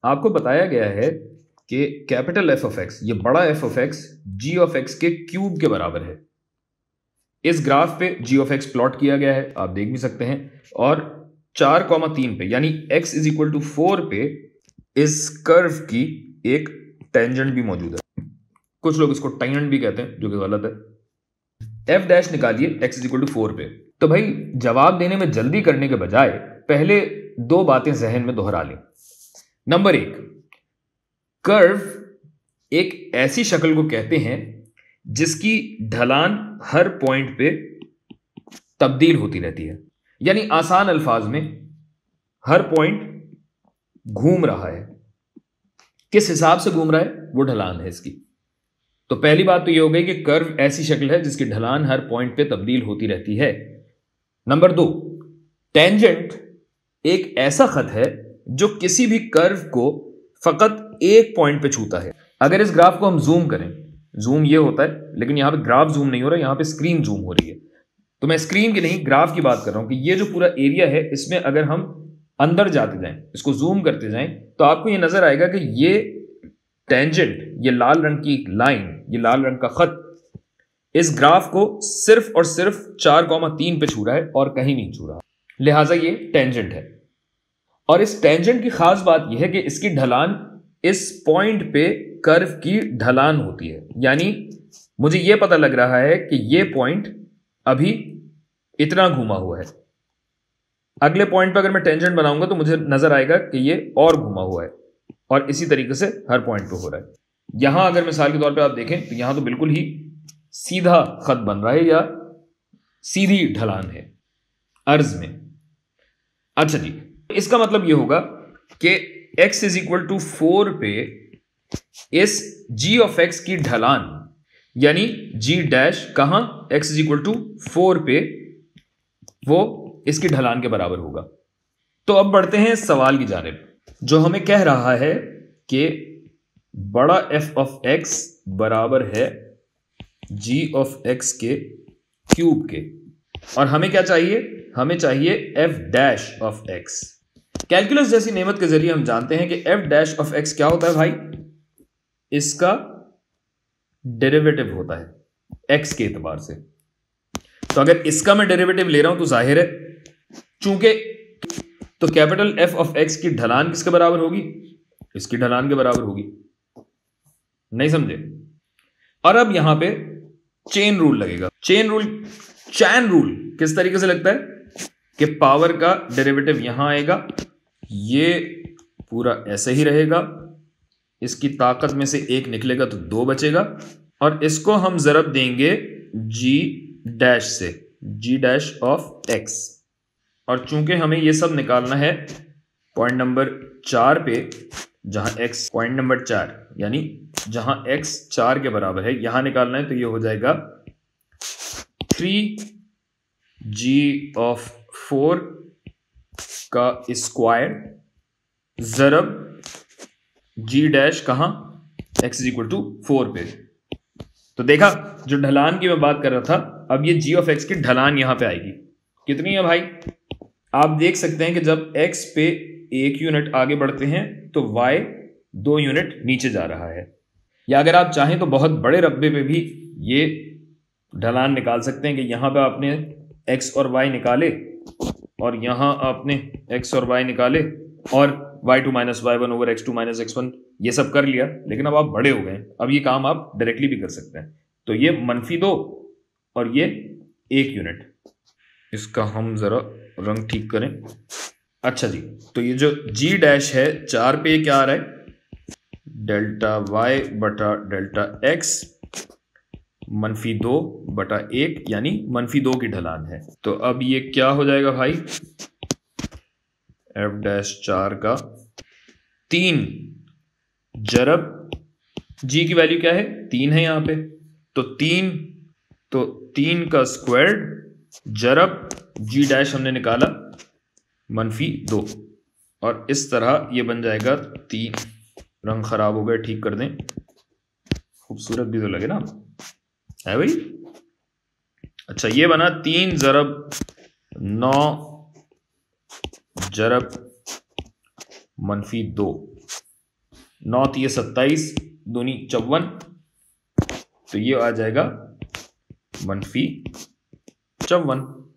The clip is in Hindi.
आपको बताया गया है कि कैपिटल एफ ऑफ एक्स, ये बड़ा f of x g of x के क्यूब के बराबर है। इस ग्राफ पे जी ऑफ एक्स प्लॉट किया गया है, आप देख भी सकते हैं। और 4,3 पे यानी x इज इक्वल टू 4 पे इस कर्व की एक टेंजेंट भी मौजूद है। कुछ लोग इसको टाइनेंट भी कहते हैं, जो कि गलत है। एफ डैश निकालिए x इज इक्वल टू 4 पे। तो भाई जवाब देने में जल्दी करने के बजाय पहले दो बातें जहन में दोहरा लें। नंबर 1, कर्व एक ऐसी शक्ल को कहते हैं जिसकी ढलान हर पॉइंट पे तब्दील होती रहती है। यानी आसान अल्फाज में हर पॉइंट घूम रहा है। किस हिसाब से घूम रहा है, वो ढलान है इसकी। तो पहली बात तो ये हो गई कि कर्व ऐसी शक्ल है जिसकी ढलान हर पॉइंट पे तब्दील होती रहती है। नंबर 2, टेंजेंट एक ऐसा खत है जो किसी भी कर्व को फकत एक पॉइंट पे छूता है। अगर इस ग्राफ को हम जूम करें, जूम ये होता है, लेकिन यहां पे ग्राफ जूम नहीं हो रहा, यहां पे स्क्रीन जूम हो रही है। तो मैं स्क्रीन की नहीं, ग्राफ की बात कर रहा हूं कि ये जो पूरा एरिया है, इसमें अगर हम अंदर जाते जाएं, इसको जूम करते जाएं, तो आपको ये नजर आएगा कि ये टेंजेंट, ये लाल रंग की लाइन, ये लाल रंग का खत इस ग्राफ को सिर्फ और सिर्फ 4,3 पे छू रहा है और कहीं नहीं छू रहा। लिहाजा ये टेंजेंट है। और इस टेंजेंट की खास बात यह है कि इसकी ढलान इस पॉइंट पे कर्व की ढलान होती है। यानी मुझे यह पता लग रहा है कि यह पॉइंट अभी इतना घुमा हुआ है। अगले पॉइंट पे अगर मैं टेंजेंट बनाऊंगा तो मुझे नजर आएगा कि ये और घुमा हुआ है, और इसी तरीके से हर पॉइंट पे हो रहा है। यहां अगर मिसाल के तौर पे आप देखें तो यहां तो बिल्कुल ही सीधा खत बन रहा है या सीधी ढलान है अर्ज में। अच्छा जी, इसका मतलब यह होगा कि x इज इक्वल टू 4 पे इस g ऑफ x की ढलान, यानी g डैश कहां x इज इक्वल टू 4 पे, वो इसकी ढलान के बराबर होगा। तो अब बढ़ते हैं इस सवाल की जानिब, जो हमें कह रहा है कि बड़ा f ऑफ x बराबर है g ऑफ x के क्यूब के, और हमें क्या चाहिए, हमें चाहिए f dash of x। Calculus जैसी नेमत के जरिए हम जानते हैं कि f डैश ऑफ x क्या होता है भाई, इसका डेरिवेटिव होता है x के एतबार से। तो अगर इसका मैं डेरिवेटिव ले रहा हूं तो जाहिर है, चूंकि तो कैपिटल f ऑफ x की ढलान किसके बराबर होगी, इसकी ढलान के बराबर होगी। नहीं समझे? और अब यहां पे चेन रूल लगेगा। चैन रूल किस तरीके से लगता है कि पावर का डेरिवेटिव यहां आएगा, ये पूरा ऐसे ही रहेगा, इसकी ताकत में से एक निकलेगा तो 2 बचेगा, और इसको हम जरब देंगे g डैश से, g डैश ऑफ x। और चूंकि हमें ये सब निकालना है पॉइंट नंबर 4 पे, जहां x पॉइंट नंबर 4 यानी जहां x 4 के बराबर है, यहां निकालना है, तो ये हो जाएगा 3g ऑफ 4 का स्क्वायर जरब g डैश कहां, x इज इक्वल टू 4 पे। तो देखा, जो ढलान की मैं बात कर रहा था, अब ये g ऑफ x की ढलान यहां पे आएगी। कितनी है भाई, आप देख सकते हैं कि जब x पे 1 यूनिट आगे बढ़ते हैं तो y 2 यूनिट नीचे जा रहा है। या अगर आप चाहें तो बहुत बड़े रकबे पे भी ये ढलान निकाल सकते हैं कि यहां पे आपने x और y निकाले, और यहां आपने x और y निकाले, और y2 minus y1 over x2 minus x1, ये सब कर लिया। लेकिन अब आप बड़े हो गए, अब ये काम आप डायरेक्टली भी कर सकते हैं। तो ये -2 और ये 1 यूनिट, इसका हम जरा रंग ठीक करें। अच्छा जी, तो ये जो g डैश है 4 पे क्या आ रहा है, डेल्टा y बटा डेल्टा x -2 बटा 1, यानी -2 की ढलान है। तो अब ये क्या हो जाएगा भाई, f डैश 4 का 3 जरब g की वैल्यू क्या है, 3 है यहां पे, तो 3 का स्क्वायर जरब g डैश हमने निकाला -2, और इस तरह ये बन जाएगा 3। रंग खराब हो गए, ठीक कर दें, खूबसूरत भी तो लगे ना, है भाई। अच्छा, ये बना 3 जरब 9 जरब -2, 9 ये 27, दूनी 54, तो ये आ जाएगा -54।